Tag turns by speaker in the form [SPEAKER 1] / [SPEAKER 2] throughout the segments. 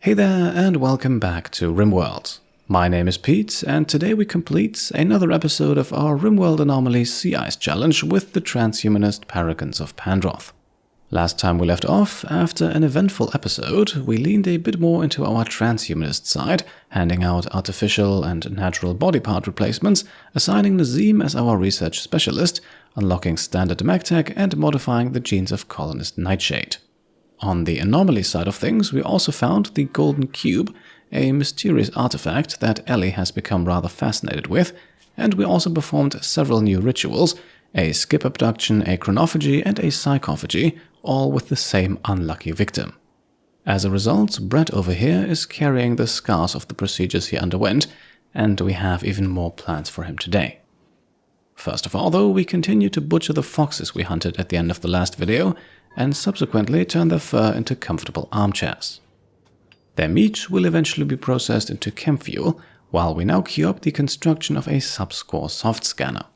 [SPEAKER 1] Hey there and welcome back to Rimworld. My name is Pete and today we complete another episode of our Rimworld Anomaly Sea Ice Challenge with the transhumanist Paragons of Pandroth. Last time we left off, after an eventful episode, we leaned a bit more into our transhumanist side, handing out artificial and natural body part replacements, assigning Naseem as our research specialist, unlocking standard mech tech and modifying the genes of colonist Nightshade. On the anomaly side of things, we also found the Golden Cube, a mysterious artifact that Ellie has become rather fascinated with, and we also performed several new rituals, a skip abduction, a chronophagy, and a psychophagy, all with the same unlucky victim. As a result, Brett over here is carrying the scars of the procedures he underwent, and we have even more plans for him today. First of all, though, we continue to butcher the foxes we hunted at the end of the last video, and subsequently turn their fur into comfortable armchairs. Their meat will eventually be processed into chem fuel, while we now queue up the construction of a sub-score soft scanner.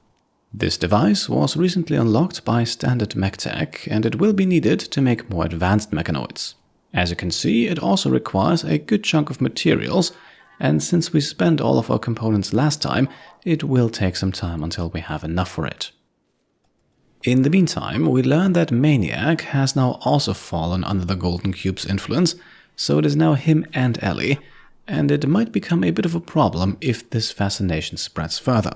[SPEAKER 1] This device was recently unlocked by standard mech tech, and it will be needed to make more advanced mechanoids. As you can see, it also requires a good chunk of materials, and since we spent all of our components last time, it will take some time until we have enough for it. In the meantime, we learn that Maniac has now also fallen under the Golden Cube's influence, so it is now him and Ellie, and it might become a bit of a problem if this fascination spreads further.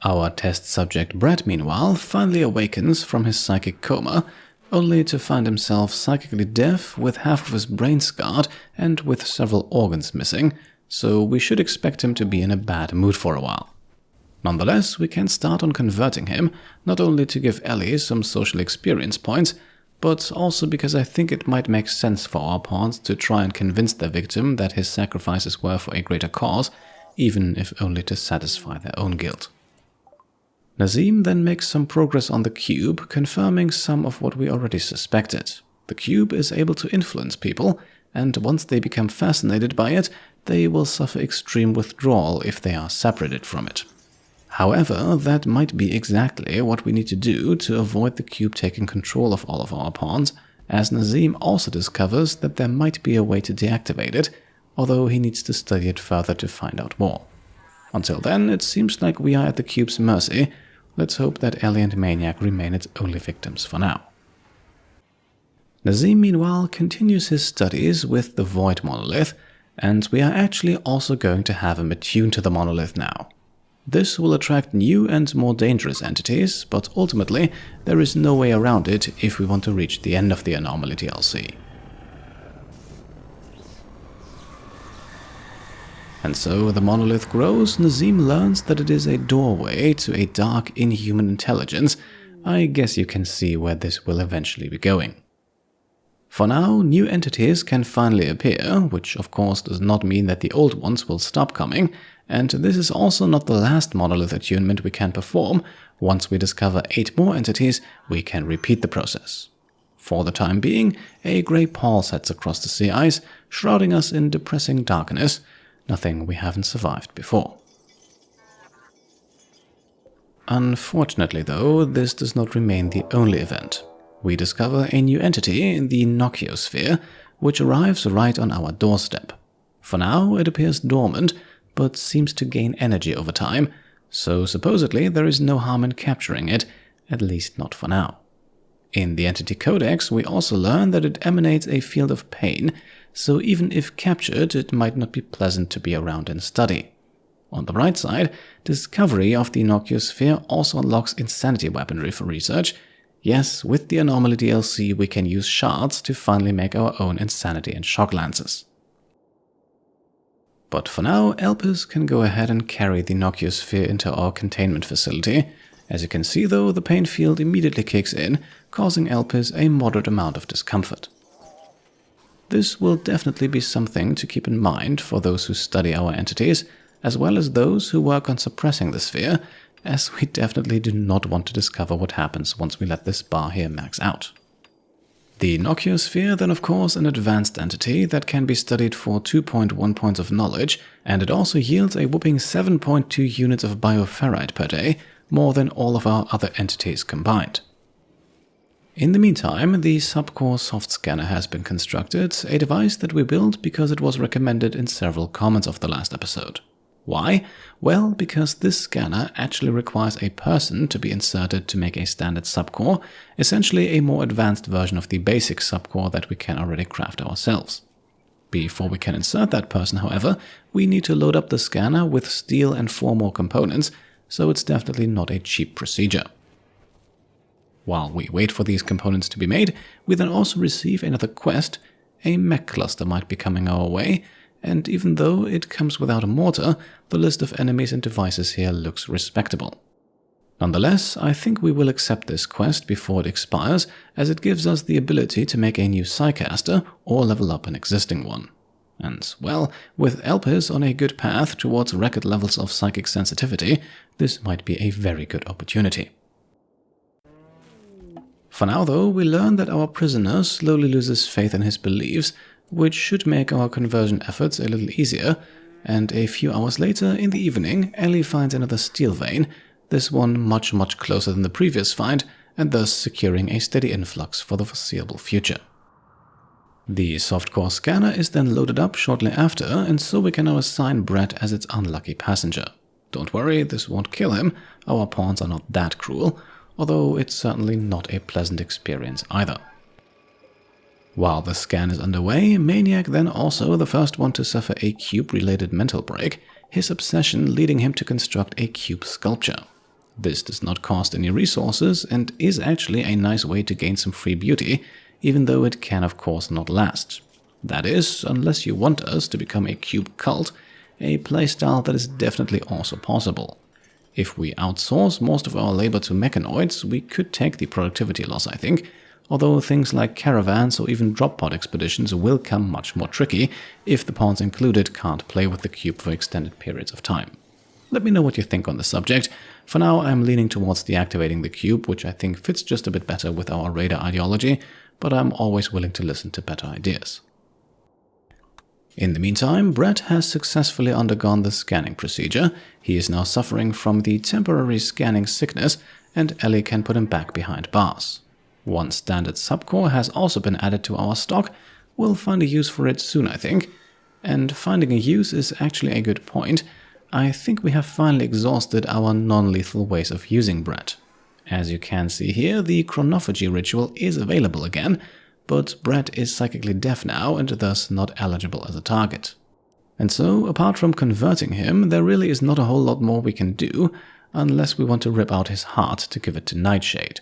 [SPEAKER 1] Our test subject Brett, meanwhile, finally awakens from his psychic coma, only to find himself psychically deaf with half of his brain scarred and with several organs missing, so we should expect him to be in a bad mood for a while. Nonetheless, we can start on converting him, not only to give Ellie some social experience points, but also because I think it might make sense for our pawns to try and convince their victim that his sacrifices were for a greater cause, even if only to satisfy their own guilt. Naseem then makes some progress on the cube, confirming some of what we already suspected. The cube is able to influence people, and once they become fascinated by it, they will suffer extreme withdrawal if they are separated from it. However, that might be exactly what we need to do to avoid the cube taking control of all of our pawns, as Naseem also discovers that there might be a way to deactivate it, although he needs to study it further to find out more. Until then, it seems like we are at the cube's mercy. Let's hope that Ellie and Maniac remain its only victims for now. Naseem, meanwhile, continues his studies with the Void Monolith, and we are actually also going to have him attuned to the monolith now. This will attract new and more dangerous entities, but ultimately there is no way around it if we want to reach the end of the Anomaly DLC. And so the monolith grows. Naseem learns that it is a doorway to a dark inhuman intelligence. I guess you can see where this will eventually be going. For now, new entities can finally appear, which of course does not mean that the old ones will stop coming, and this is also not the last monolith attunement we can perform. Once we discover 8 more entities, we can repeat the process. For the time being, a grey pall sets across the sea ice, shrouding us in depressing darkness, nothing we haven't survived before. Unfortunately though, this does not remain the only event. We discover a new entity in the Nociosphere, which arrives right on our doorstep. For now, it appears dormant, but seems to gain energy over time, so supposedly there is no harm in capturing it, at least not for now. In the Entity Codex, we also learn that it emanates a field of pain, so even if captured, it might not be pleasant to be around and study. On the bright side, discovery of the Nociosphere also unlocks insanity weaponry for research. Yes, with the Anomaly DLC, we can use shards to finally make our own insanity and shock lances. But for now, Elpis can go ahead and carry the Nociosphere into our containment facility. As you can see though, the pain field immediately kicks in, causing Elpis a moderate amount of discomfort. This will definitely be something to keep in mind for those who study our entities, as well as those who work on suppressing the sphere, as we definitely do not want to discover what happens once we let this bar here max out. The Nociosphere, then of course an advanced entity that can be studied for 2.1 points of knowledge, and it also yields a whopping 7.2 units of bioferrite per day, more than all of our other entities combined. In the meantime, the subcore soft scanner has been constructed, a device that we built because it was recommended in several comments of the last episode. Why? Well, because this scanner actually requires a person to be inserted to make a standard subcore, essentially a more advanced version of the basic subcore that we can already craft ourselves. Before we can insert that person, however, we need to load up the scanner with steel and 4 more components, so it's definitely not a cheap procedure. While we wait for these components to be made, we then also receive another quest. A mech cluster might be coming our way, and even though it comes without a mortar, the list of enemies and devices here looks respectable. Nonetheless, I think we will accept this quest before it expires, as it gives us the ability to make a new Psycaster or level up an existing one. And, well, with Elpis on a good path towards record levels of psychic sensitivity, this might be a very good opportunity. For now, though, we learn that our prisoner slowly loses faith in his beliefs, which should make our conversion efforts a little easier, and a few hours later, in the evening, Ellie finds another steel vein, this one much closer than the previous find, and thus securing a steady influx for the foreseeable future. The softcore scanner is then loaded up shortly after, and so we can now assign Brett as its unlucky passenger. Don't worry, this won't kill him, our pawns are not that cruel, although it's certainly not a pleasant experience either. While the scan is underway, Maniac then also the first one to suffer a cube-related mental break, his obsession leading him to construct a cube sculpture. This does not cost any resources and is actually a nice way to gain some free beauty, even though it can of course not last. That is, unless you want us to become a cube cult, a playstyle that is definitely also possible. If we outsource most of our labor to mechanoids, we could take the productivity loss, I think, although things like caravans or even drop pod expeditions will come much more tricky if the pawns included can't play with the cube for extended periods of time. Let me know what you think on the subject. For now, I'm leaning towards deactivating the cube, which I think fits just a bit better with our raider ideology, but I'm always willing to listen to better ideas. In the meantime, Brett has successfully undergone the scanning procedure. He is now suffering from the temporary scanning sickness, and Ellie can put him back behind bars. One standard subcore has also been added to our stock. We'll find a use for it soon, I think. And finding a use is actually a good point. I think we have finally exhausted our non-lethal ways of using Brett. As you can see here, the chronophagy ritual is available again, but Brett is psychically deaf now and thus not eligible as a target. And so, apart from converting him, there really is not a whole lot more we can do, unless we want to rip out his heart to give it to Nightshade.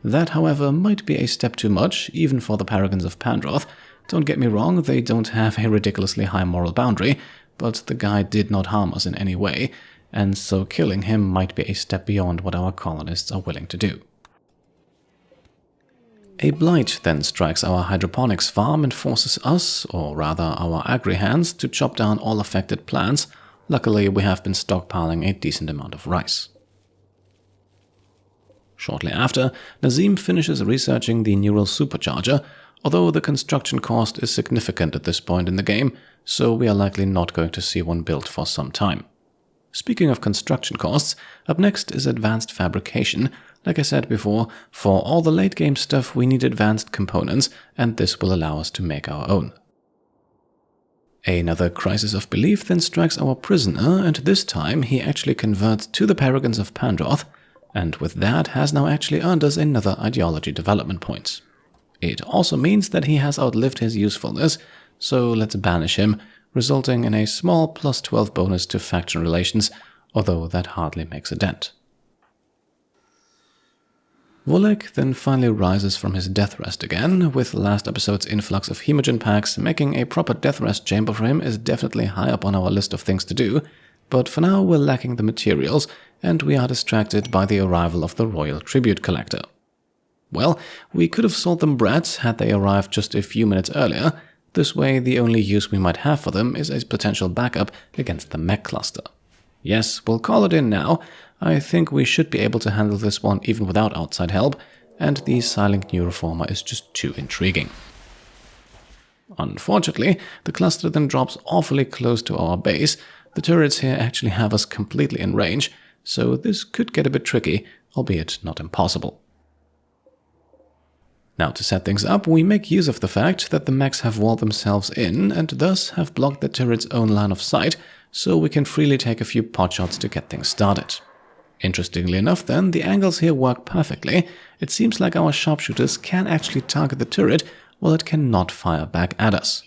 [SPEAKER 1] That, however, might be a step too much, even for the Paragons of Pandroth. Don't get me wrong, they don't have a ridiculously high moral boundary, but the guy did not harm us in any way, and so killing him might be a step beyond what our colonists are willing to do. A blight then strikes our hydroponics farm and forces us, or rather our agri-hands, to chop down all affected plants. Luckily, we have been stockpiling a decent amount of rice. Shortly after, Naseem finishes researching the neural supercharger, although the construction cost is significant at this point in the game, so we are likely not going to see one built for some time. Speaking of construction costs, up next is advanced fabrication. Like I said before, for all the late game stuff we need advanced components, and this will allow us to make our own. Another crisis of belief then strikes our prisoner, and this time he actually converts to the Paragons of Pandroth, and with that has now actually earned us another ideology development point. It also means that he has outlived his usefulness, so let's banish him, resulting in a small +12 bonus to faction relations, although that hardly makes a dent. Volek then finally rises from his death rest again, with last episode's influx of hemogen packs. Making a proper death rest chamber for him is definitely high up on our list of things to do, but for now we're lacking the materials, and we are distracted by the arrival of the Royal Tribute Collector. Well, we could have sold them brats had they arrived just a few minutes earlier. This way the only use we might have for them is a potential backup against the mech cluster. Yes, we'll call it in now. I think we should be able to handle this one even without outside help, and the silent new reformer is just too intriguing. Unfortunately, the cluster then drops awfully close to our base. The turrets here actually have us completely in range, so this could get a bit tricky, albeit not impossible. Now to set things up, we make use of the fact that the mechs have walled themselves in and thus have blocked the turret's own line of sight, so we can freely take a few potshots to get things started. Interestingly enough then, the angles here work perfectly. It seems like our sharpshooters can actually target the turret while it cannot fire back at us.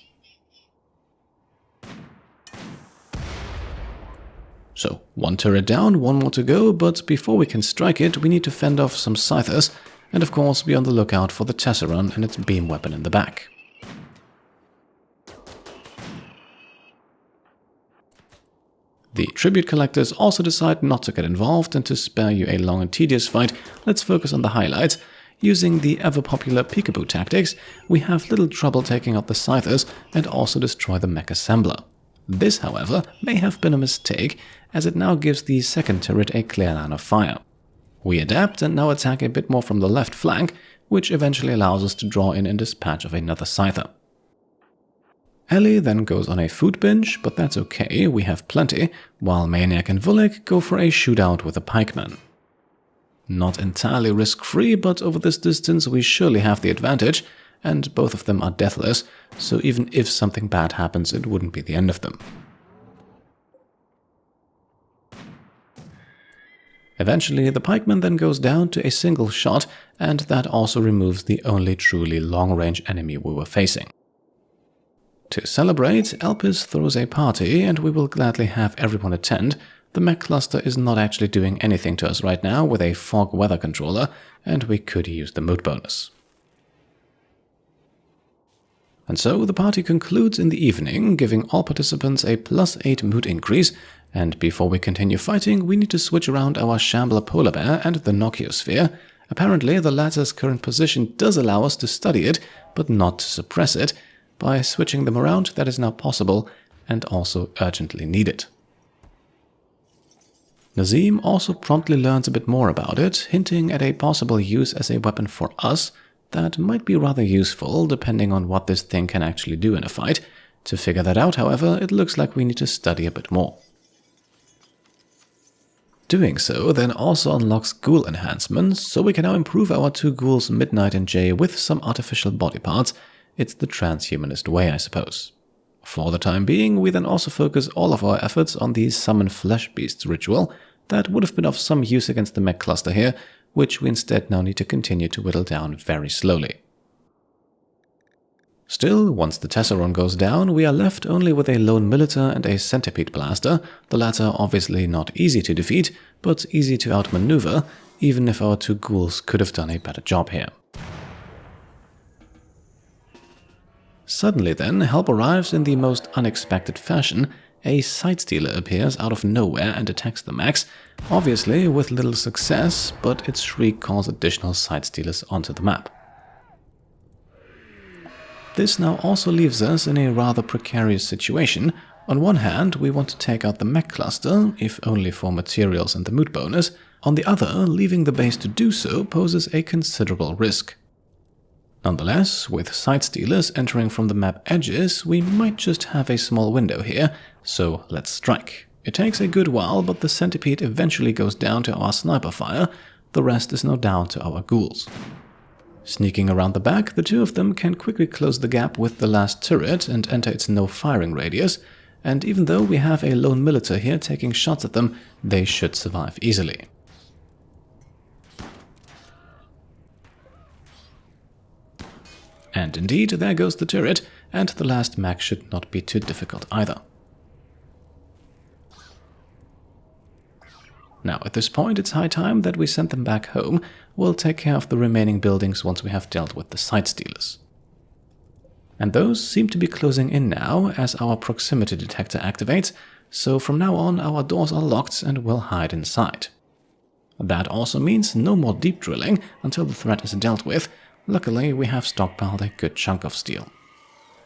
[SPEAKER 1] So, one turret down, one more to go, but before we can strike it, we need to fend off some Sighstealers, and of course be on the lookout for the Tesseron and its beam weapon in the back. The tribute collectors also decide not to get involved, and to spare you a long and tedious fight, let's focus on the highlights. Using the ever-popular peekaboo tactics, we have little trouble taking out the Sighstealers and also destroy the mech assembler. This, however, may have been a mistake, as it now gives the second turret a clear line of fire. We adapt and now attack a bit more from the left flank, which eventually allows us to draw in and dispatch of another Scyther. Ellie then goes on a food binge, but that's okay, we have plenty, while Maniac and Vulik go for a shootout with a pikeman. Not entirely risk-free, but over this distance we surely have the advantage, and both of them are deathless, so even if something bad happens, it wouldn't be the end of them. Eventually, the pikeman then goes down to a single shot, and that also removes the only truly long-range enemy we were facing. To celebrate, Elpis throws a party, and we will gladly have everyone attend. The mech cluster is not actually doing anything to us right now with a fog weather controller, and we could use the mood bonus. And so the party concludes in the evening, giving all participants a +8 mood increase, and before we continue fighting, we need to switch around our Shambler Polar Bear and the Nociosphere. Apparently, the latter's current position does allow us to study it, but not to suppress it. By switching them around, that is now possible, and also urgently needed. Naseem also promptly learns a bit more about it, hinting at a possible use as a weapon for us that might be rather useful, depending on what this thing can actually do in a fight. To figure that out, however, it looks like we need to study a bit more. Doing so then also unlocks ghoul enhancements, so we can now improve our two ghouls Midnight and Jay with some artificial body parts. It's the transhumanist way, I suppose. For the time being, we then also focus all of our efforts on the Summon Flesh Beasts ritual that would have been of some use against the mech cluster here, which we instead now need to continue to whittle down very slowly. Still, once the Tesseron goes down, we are left only with a lone Militar and a Centipede Blaster, the latter obviously not easy to defeat, but easy to outmaneuver, even if our two ghouls could have done a better job here. Suddenly then, help arrives in the most unexpected fashion. A Sighstealer appears out of nowhere and attacks the mechs, obviously with little success, but its shriek calls additional Sighstealers onto the map. This now also leaves us in a rather precarious situation. On one hand, we want to take out the mech cluster, if only for materials and the mood bonus. On the other, leaving the base to do so poses a considerable risk. Nonetheless, with Sighstealers entering from the map edges, we might just have a small window here, so let's strike. It takes a good while, but the Centipede eventually goes down to our sniper fire. The rest is now down to our ghouls. Sneaking around the back, the two of them can quickly close the gap with the last turret and enter its no-firing radius, and even though we have a lone Militar here taking shots at them, they should survive easily. And indeed, there goes the turret, and the last mech should not be too difficult either. Now, at this point, it's high time that we send them back home. We'll take care of the remaining buildings once we have dealt with the Sighstealers. And those seem to be closing in now, as our proximity detector activates, so from now on our doors are locked and we'll hide inside. That also means no more deep drilling until the threat is dealt with. Luckily, we have stockpiled a good chunk of steel.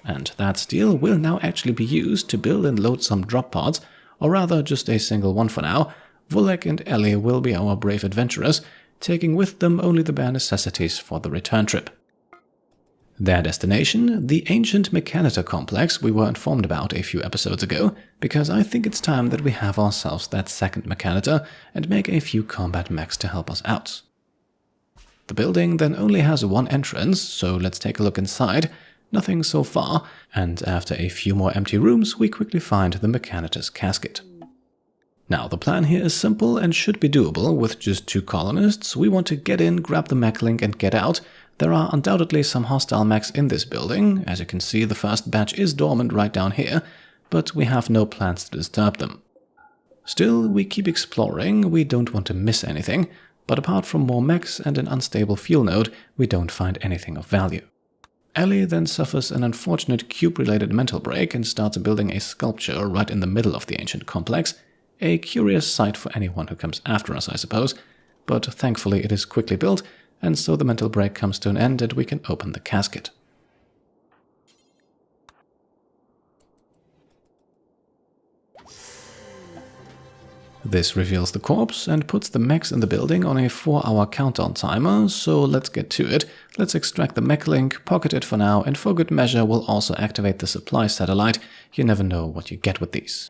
[SPEAKER 1] And that steel will now actually be used to build and load some drop pods, or rather just a single one for now. Vulik and Ellie will be our brave adventurers, taking with them only the bare necessities for the return trip. Their destination, the ancient mechanitor complex we were informed about a few episodes ago, because I think it's time that we have ourselves that second mechanitor and make a few combat mechs to help us out. The building then only has one entrance, so let's take a look inside. Nothing so far, and after a few more empty rooms, we quickly find the mechanitor's casket. Now, the plan here is simple and should be doable with just 2 colonists. We want to get in, grab the mech link and get out. There are undoubtedly some hostile mechs in this building. As you can see, the first batch is dormant right down here, but we have no plans to disturb them. Still, we keep exploring. We don't want to miss anything, but apart from more mechs and an unstable fuel node, we don't find anything of value. Ellie then suffers an unfortunate cube-related mental break and starts building a sculpture right in the middle of the ancient complex. A curious sight for anyone who comes after us, I suppose, but thankfully it is quickly built, and so the mental break comes to an end and we can open the casket. This reveals the corpse and puts the mechs in the building on a 4-hour countdown timer, so let's get to it. Let's extract the mech link, pocket it for now, and for good measure we'll also activate the supply satellite. You never know what you get with these.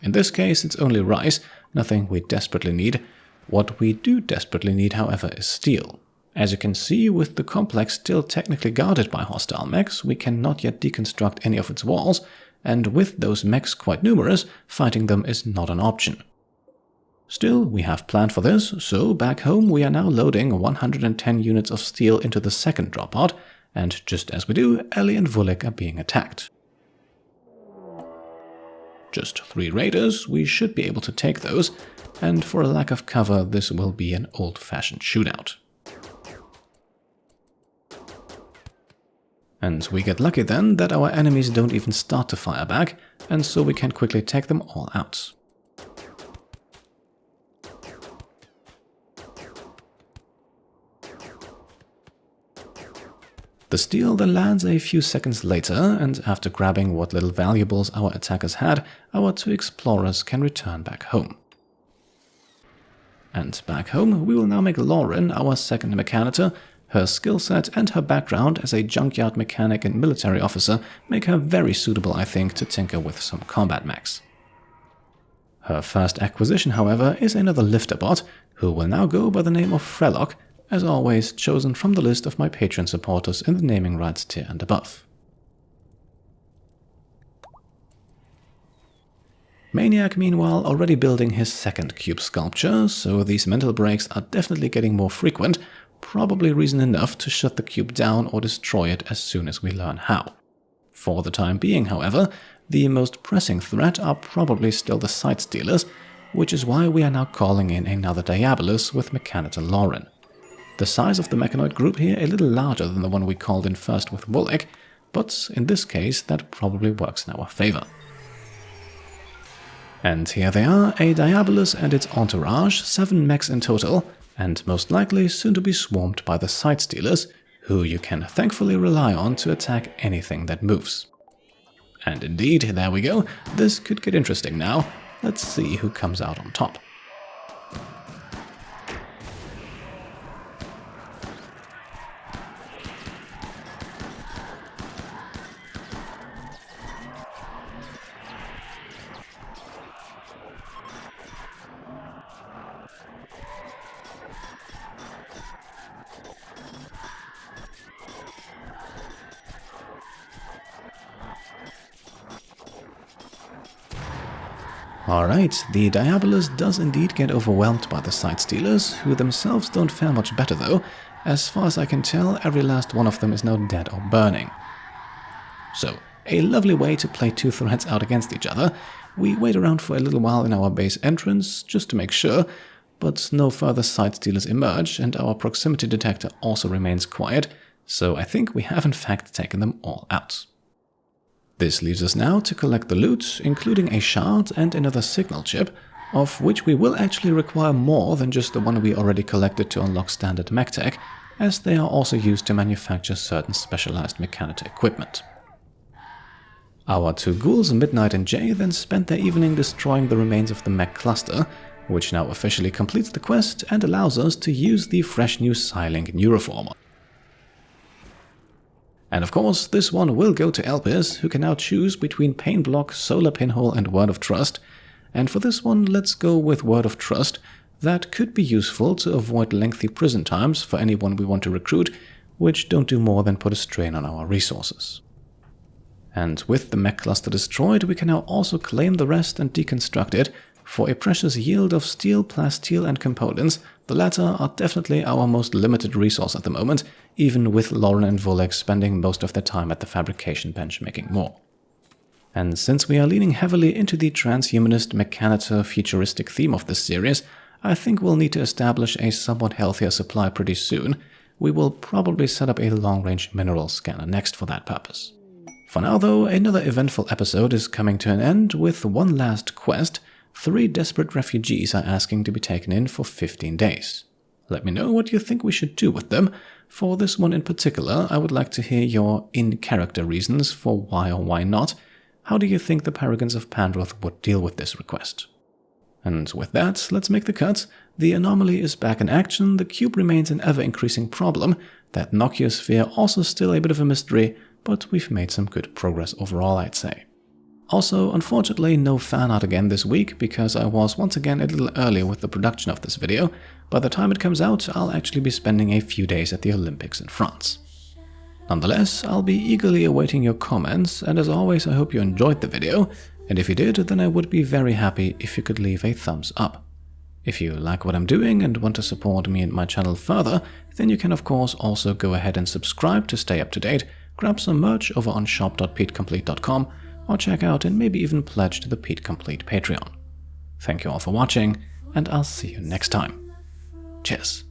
[SPEAKER 1] In this case, it's only rice, nothing we desperately need. What we do desperately need, however, is steel. As you can see, with the complex still technically guarded by hostile mechs, we cannot yet deconstruct any of its walls, and with those mechs quite numerous, fighting them is not an option. Still, we have planned for this, so back home we are now loading 110 units of steel into the second drop pod, and just as we do, Ellie and Vulik are being attacked. Just 3 raiders, we should be able to take those, and for a lack of cover, this will be an old-fashioned shootout. And we get lucky then that our enemies don't even start to fire back, and so we can quickly take them all out. The steel then lands a few seconds later, and after grabbing what little valuables our attackers had, our 2 explorers can return back home. And back home, we will now make Lauren our second mechanitor. Her skill set and her background as a junkyard mechanic and military officer make her very suitable, I think, to tinker with some combat mechs. Her first acquisition, however, is another lifter bot, who will now go by the name of Frelock, as always chosen from the list of my Patreon supporters in the naming rights tier and above. Maniac, meanwhile, already building his second cube sculpture, so these mental breaks are definitely getting more frequent, probably reason enough to shut the cube down or destroy it as soon as we learn how. For the time being, however, the most pressing threat are probably still the Sighstealers, which is why we are now calling in another Diabolus with mechanitor Lauren. The size of the mechanoid group here a little larger than the one we called in first with Vulik, but in this case that probably works in our favor. And here they are, a Diabolus and its entourage, 7 mechs in total, and most likely soon to be swarmed by the Sighstealers, who you can thankfully rely on to attack anything that moves. And indeed, there we go, this could get interesting now. Let's see who comes out on top. Alright, the Diabolus does indeed get overwhelmed by the Sighstealers, who themselves don't fare much better though. As far as I can tell, every last one of them is now dead or burning. So, a lovely way to play 2 threats out against each other. We wait around for a little while in our base entrance, just to make sure, but no further Sighstealers emerge, and our proximity detector also remains quiet, so I think we have in fact taken them all out. This leaves us now to collect the loot, including a shard and another signal chip, of which we will actually require more than just the one we already collected to unlock standard mech tech, as they are also used to manufacture certain specialized mechanitor equipment. Our 2 ghouls, Midnight and Jay, then spent their evening destroying the remains of the mech cluster, which now officially completes the quest and allows us to use the fresh new Psylink Neuroformer. And of course, this one will go to Elpis, who can now choose between Pain Block, Solar Pinhole and Word of Trust. And for this one, let's go with Word of Trust, That could be useful to avoid lengthy prison times for anyone we want to recruit, which don't do more than put a strain on our resources. And with the mech cluster destroyed, we can now also claim the rest and deconstruct it for a precious yield of steel, plasteel, and components. The latter are definitely our most limited resource at the moment, even with Lauren and Volek spending most of their time at the fabrication bench making more. And since we are leaning heavily into the transhumanist mechanitor futuristic theme of this series, I think we'll need to establish a somewhat healthier supply pretty soon. We will probably set up a long-range mineral scanner next for that purpose. For now though, another eventful episode is coming to an end with one last quest. 3 desperate refugees are asking to be taken in for 15 days. Let me know what you think we should do with them. For this one in particular, I would like to hear your in-character reasons for why or why not. How do you think the Paragons of Pandroth would deal with this request? And with that, let's make the cut. The anomaly is back in action, the cube remains an ever-increasing problem, that Nociosphere also still a bit of a mystery, but we've made some good progress overall, I'd say. Also, unfortunately, no fan art again this week, because I was once again a little early with the production of this video. By the time it comes out, I'll actually be spending a few days at the Olympics in France. Nonetheless, I'll be eagerly awaiting your comments, and as always I hope you enjoyed the video, and if you did, then I would be very happy if you could leave a thumbs up. If you like what I'm doing and want to support me and my channel further, then you can of course also go ahead and subscribe to stay up to date, grab some merch over on shop.petecomplete.com, or check out and maybe even pledge to the Pete Complete Patreon. Thank you all for watching, and I'll see you next time. Cheers.